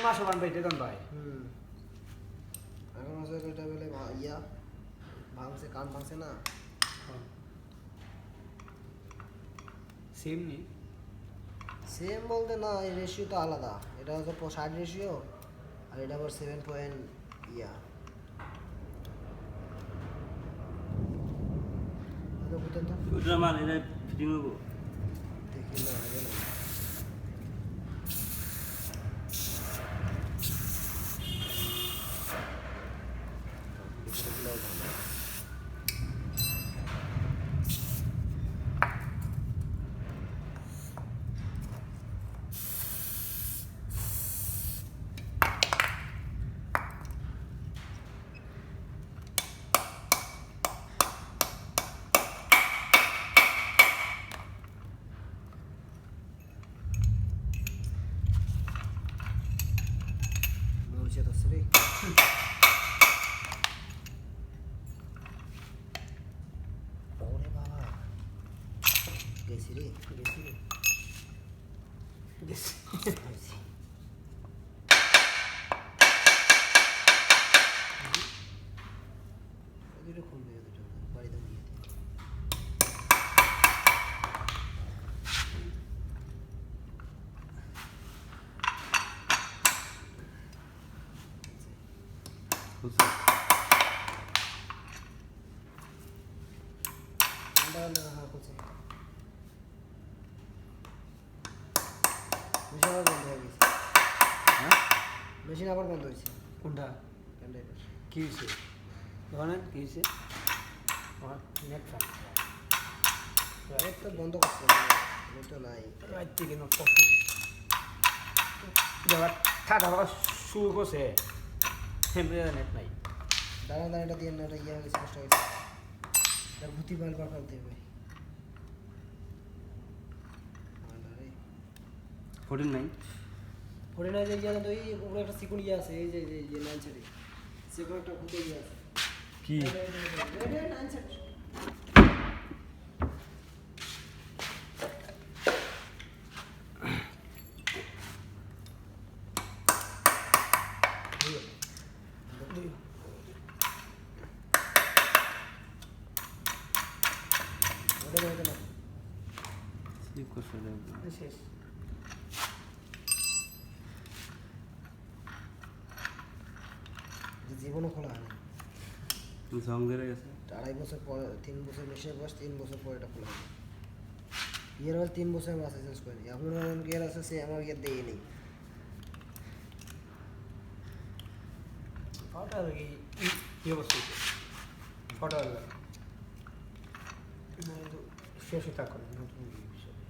মাছ বানবে এটা কোন ভাই এখন আছে এটা বলে ইয়া ভাঙছে কান ভাঙছে না সেম নি সেম বলতে না এই রেশিও তো আলাদা এটা হচ্ছে 60 রেশিও আর এটা আবার 7 পয়েন্ট ইয়া এটা বুঝতেন তো ওটা মাল এটা ফিটিং হবো দেখি না আগে না মরছে তো সরি ওরে বাবা গেছি রে গেছি দুটো খুলবে দুটো বাড়িতে নিয়ে না হ্যাঁ করছে মেশিন আবার বন্ধ হয়ে গেছে হ্যাঁ মেশিন আবার বন্ধ হয়েছে কোনটা ক্যান্ডাইভার কি হয়েছে দোকানে কি হয়েছে আমার নেট ফাঁক তো বন্ধ করছে নেট তো নাই রাত থেকে নষ্ট করে দেওয়ার ঠাটা হওয়া শুরু করছে নেট নাই দাঁড়া দাঁড়াটা দিয়ে এটা ইয়ে হয়ে গেছে কষ্ট হয়েছে এটা ভূতি বারবার ফেলতে হবে 49 পরে না যে জানো তো এই উপরে একটা সিকুন ইয়ে আছে এই যে ইয়ে লাইন ছেড়ে সিকুন একটা ভূতে ইয়ে আছে কি লাইন ছেড়ে স্লিপ করছে শেষ জীবনও খোলা হয় না জং ধরে গেছে 2.5 বছর পরে 3 বছর মেশিনের বয়স 3 বছর পরে এটা খোলা হবে ইয়ের বয়স 3 বছর মাসে চেঞ্জ করিনি এখন গিয়ার আছে সে আমার গিয়ার দেয় নেই ফটো কি কি অবস্থা ফটো শেষ হয়ে থাকুন নতুন